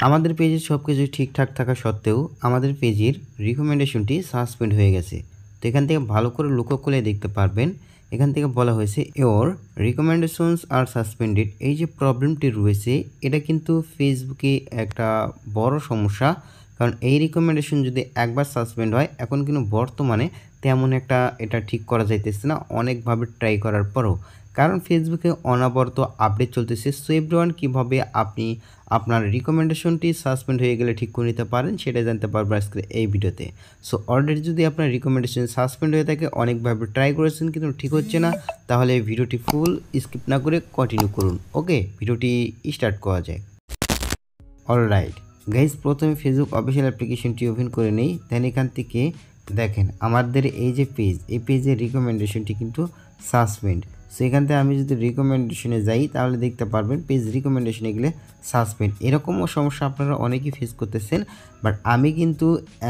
আমাদের পেজে সবকিছু ঠিকঠাক থাকা সত্ত্বেও আমাদের পেজের রিকমেন্ডেশনটি সাসপেন্ড হয়ে গেছে। তো এখান থেকে ভালো করে লক্ষ্য করলে দেখতে পারবেন, এখান থেকে বলা হয়েছে ইওর রিকমেন্ডেশনস আর সাসপেন্ডেড। এই যে প্রবলেমটি রয়েছে এটা কিন্তু ফেসবুকে একটা বড় সমস্যা। কারণ এই রিকমেন্ডেশন যদি একবার সাসপেন্ড হয়, এখন কিন্তু বর্তমানে তেমন একটা এটা ঠিক করা যাইতেছে না অনেকভাবে ট্রাই করার পরও। কারণ ফেসবুকে অনবরত আপডেট চলতেছে। সো এভরিওয়ান কীভাবে আপনি আপনার রিকমেন্ডেশনটি সাসপেন্ড হয়ে গেলে ঠিক করে নিতে পারেন সেটা জানতে পারবো আজকে এই ভিডিওতে। সো অলরেডি যদি আপনার রিকমেন্ডেশন সাসপেন্ড হয়ে থাকে, অনেকভাবে ট্রাই করেছেন কিন্তু ঠিক হচ্ছে না, তাহলে এই ভিডিওটি ফুল স্কিপ না করে কন্টিনিউ করুন। ওকে, ভিডিওটি স্টার্ট করা যায়। অলরাইট গাইজ, প্রথমে ফেসবুক অফিসিয়াল অ্যাপ্লিকেশনটি ওপেন করে নেই। দেন এখান থেকে দেখেন আমাদের এই যে পেজ, এই পেজের রিকমেন্ডেশনটি কিন্তু সাসপেন্ড। সো এখান থেকে আমি যদি রিকমেন্ডেশনে যাই তাহলে দেখতে পারবেন পেজ রিকমেন্ডেশনে গেলে সাসপেন্ড। এরকমও সমস্যা আপনারা অনেকেই ফেস করতেছেন। বাট আমি কিন্তু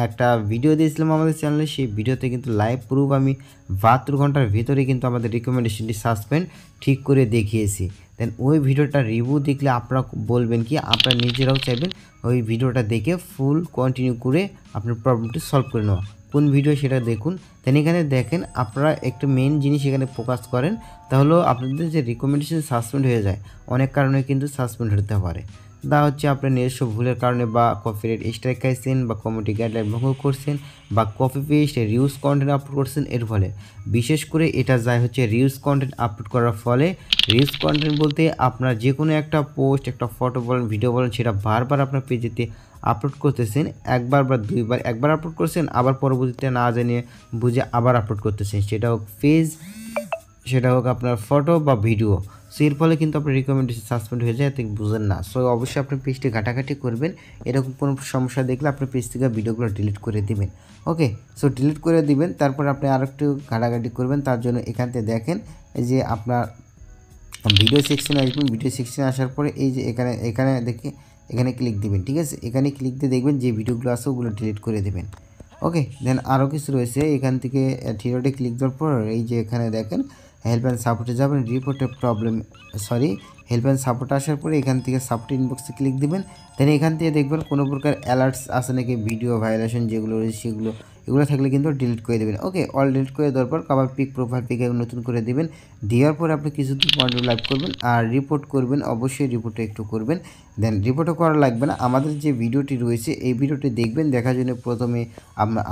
একটা ভিডিও দিয়েছিলাম আমাদের চ্যানেলে, সেই ভিডিওতে কিন্তু লাইভ প্রুফ আমি 72 ঘন্টার ভিতরে কিন্তু আমাদের রিকমেন্ডেশনটি সাসপেন্ড ঠিক করে দেখিয়েছি। দেন ওই ভিডিওটা রিভিউ দেখলে আপনারা বলবেন কি, আপনারা নিজেরাও চাইবেন ওই ভিডিওটা দেখে ফুল কন্টিনিউ করে আপনার প্রবলেমটি সলভ করে নেওয়া। কোন ভিডিও সেটা দেখুন। দেন এখানে দেখেন আপনারা একটু মেন জিনিস এখানে ফোকাস করেন, তাহলে আপনাদের যে রিকমেন্ডেশন সাসপেন্ড হয়ে যায় অনেক কারণে কিন্তু সাসপেন্ড হতে পারে। তা হচ্ছে আপনার নিজস্ব ভুলের কারণে, বা কপিরাইট স্ট্রাইক খাইছেন, বা কমিউনিটি গাইডলাইন ভঙ্গ করছেন, বা copy paste reuse content upload করছেন। এর ফলে বিশেষ করে এটা যায় হচ্ছে রিউজ কন্টেন্ট আপলোড করার ফলে। রিউজ কন্টেন্ট বলতে আপনার যে কোনো একটা পোস্ট, একটা ফটো বলেন, ভিডিও বলেন, সেটা বারবার আপনার পেজেতে আপলোড করতেছেন, একবার বা দুইবার, একবার আপলোড করছেন আবার পরবর্তীতে না জেনে বুঝে আবার আপলোড করতেছেন, সেটা হোক পেজ, সেটা হোক আপনার ফটো বা ভিডিও। সো এর ফলে কিন্তু আপনার রিকমেন্ডেশন সাসপেন্ড হয়ে যায়, ঠিক বুঝেন না। সো অবশ্যই আপনার পেজটি ঘাটাঘাটি করবেন। এরকম কোনো সমস্যা দেখলে আপনার পেজ থেকে ভিডিওগুলো ডিলিট করে দিবেন। ওকে, সো ডিলিট করে দিবেন। তারপর আপনি আরেকটু ঘাটাঘাটি করবেন। তার জন্য এখান থেকে দেখেন এই যে আপনার ভিডিও সেকশনে আসবেন। ভিডিও সেকশনে আসার পরে এই যে এখানে দেখে এখানে ক্লিক দিবেন। ঠিক আছে, এখানে ক্লিক দিয়ে দেখবেন যে ভিডিওগুলো আছে ওগুলো ডিলিট করে দেবেন। ওকে, দেন আরও কিছু রয়েছে। এখান থেকে থিওরিতে ক্লিক দেওয়ার পর এই যে এখানে দেখেন হেল্প অ্যান্ড সাপোর্টে যাবেন। রিপোর্টের প্রবলেম, হেল্প অ্যান্ড সাপোর্ট আসার পরে এখান থেকে সাপোর্ট ইনবক্সে ক্লিক দিবেন। দেন এখান থেকে দেখবেন কোনো প্রকার অ্যালার্টস আছে নাকি, ভিডিও ভায়োলেশন যেগুলো রয়েছে এগুলো থাকলে কিন্তু ডিলিট করে দেবেন। ওকে, অল ডিলিট করে দেওয়ার পর আবার পিক প্রোফাইল পিক নতুন করে দেবেন। দেওয়ার পর আপনি কিছুদিন কন্টিনিউ লাইভ করবেন আর রিপোর্ট করবেন। অবশ্যই রিপোর্টটা একটু করবেন। দেন রিপোর্টও করা লাগবে না, আমাদের যে ভিডিওটি রয়েছে এই ভিডিওটি দেখবেন। দেখার জন্য প্রথমে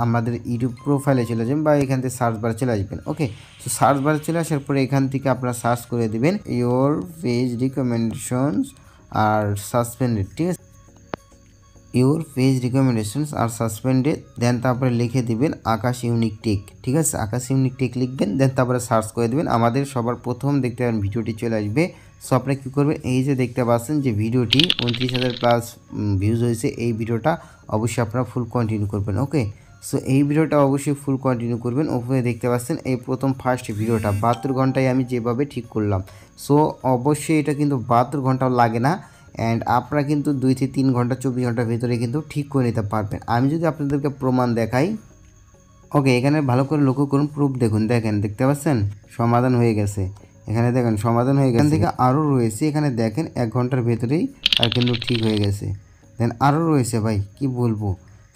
আমাদের ইউটিউব প্রোফাইলে চলে যাবেন বা এখান থেকে সার্চ বারে চলে আসবেন। ওকে, তো সার্চ বারে চলে আসার পরে এখান থেকে আপনারা সার্চ করে দেবেন your page recommendations are suspended. ঠিক আছে, your page recommendations are suspended. Then তারপরে লিখে দিবেন আকাশ ইউনিক টেক। ঠিক আছে, আকাশ ইউনিক টেক লিখবেন। দেন তারপরে সার্চ করে দেবেন। আমাদের সবার প্রথম দেখতে পাবেন ভিডিওটি চলে আসবে। সো আপনারা কী করবেন, এই যে দেখতে পাচ্ছেন যে ভিডিওটি 29,000 প্লাস ভিউজ হয়েছে, এই ভিডিওটা অবশ্যই আপনারা ফুল কন্টিনিউ করবেন। ওকে, সো এই ভিডিওটা অবশ্যই ফুল কন্টিনিউ করবেন। ওপরে দেখতে পাচ্ছেন এই প্রথম ফার্স্ট ভিডিওটা 72 ঘন্টায় আমি যেভাবে ঠিক করলাম। সো অবশ্যই এটা কিন্তু 72 ঘন্টাও লাগে না, অ্যান্ড আপনারা কিন্তু 2 থেকে 3 ঘন্টা 24 ঘন্টার ভিতরে কিন্তু ঠিক করে নিতে পারবেন। আমি যদি আপনাদেরকে প্রমাণ দেখাই, ওকে, এখানে ভালো করে লক্ষ্য করুন, প্রুফ দেখুন। দেখতে পাচ্ছেন সমাধান হয়ে গেছে। এখানে দেখেন সমাধান হয়ে গেছে। এখান থেকে আরও রয়েছে, এখানে দেখেন 1 ঘন্টার ভেতরেই আর কিন্তু ঠিক হয়ে গেছে। দেন আরও রয়েছে, ভাই কি বলবো।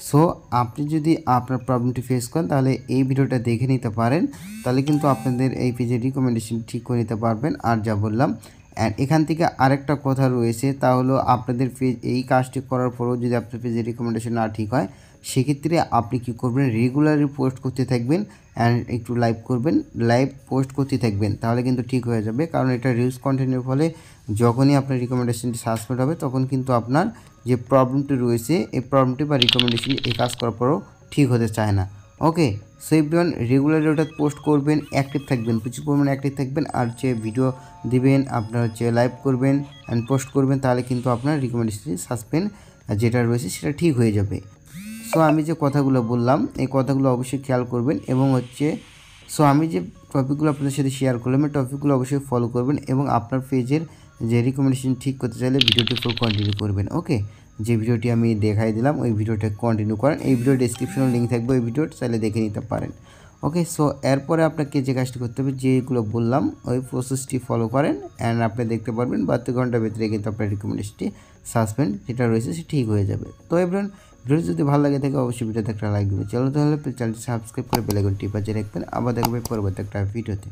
সো আপনি যদি আপনার প্রবলেমটি ফেস করেন তাহলে এই ভিডিওটা দেখে নিতে পারেন, তাহলে কিন্তু আপনাদের এই পেজের রিকমেন্ডেশন ঠিক করে নিতে পারবেন। আর যা বললাম, অ্যান্ড এখান থেকে আরেকটা কথা রয়েছে, তা হলো আপনাদের পেজ এই কাজটি করার পরেও যদি আপনার পেজের রিকমেন্ডেশন না ঠিক হয়, সেক্ষেত্রে আপনি কী করবেন, রেগুলারলি পোস্ট করতে থাকবেন অ্যান্ড একটু লাইভ করবেন, লাইভ পোস্ট করতে থাকবেন, তাহলে কিন্তু ঠিক হয়ে যাবে। কারণ এটা রিউজ কন্টেন্টের ফলে যখনই আপনার রিকমেন্ডেশনটি সাসপেন্ড হবে তখন কিন্তু আপনার যে প্রবলেমটি রয়েছে এই প্রবলেমটি বা রিকমেন্ডেশন এই কাজ করার পরেও ঠিক হতে চায় না। ওকে, সো এভরিওয়ান রেগুলারলি ওটা পোস্ট করবেন, অ্যাক্টিভ থাকবেন, প্রচুর পরিমাণে অ্যাক্টিভ থাকবেন। আর যে ভিডিও দিবেন, আপনার হচ্ছে লাইভ করবেন অ্যান্ড পোস্ট করবেন, তাহলে কিন্তু আপনার রিকমেন্ডেশন সাসপেন্ড যেটা রয়েছে সেটা ঠিক হয়ে যাবে। সো আমি যে কথাগুলো বললাম এই কথাগুলো অবশ্যই খেয়াল করবেন, এবং হচ্ছে সো আমি যে টপিকগুলো আপনাদের সাথে শেয়ার করলাম এই টপিকগুলো অবশ্যই ফলো করবেন, এবং আপনার পেজের যে রিকমেন্ডেশন ঠিক করতে চাইলে ভিডিওটি ফুল কন্টিনিউ করবেন। ওকে, যে ভিডিওটি আমি দেখাই দিলাম ওই ভিডিওটা কন্টিনিউ করেন। এই ভিডিও ডেসক্রিপশনে লিঙ্ক থাকবে, ওই ভিডিওটা চাইলে দেখে নিতে পারেন। ওকে, সো এরপরে আপনাকে যে কাজটি করতে হবে, যেগুলো বললাম ওই প্রসেসটি ফলো করেন অ্যান্ড আপনি দেখতে পারবেন 72 ঘন্টার ভিতরে কিন্তু আপনার রিকমেন্ডেশনটি সাসপেন্ড যেটা রয়েছে সে ঠিক হয়ে যাবে। তো এভরিওয়ান, ভিডিও যদি ভালো লাগে থাকে অবশ্যই ভিডিওতে একটা লাইক দেবেন। চলো তাহলে চ্যানেলটি সাবস্ক্রাইব করে বেল আইকনটি বাজিয়ে রাখবেন। আবার দেখবেন পরবর্তী একটা ভিডিওতে।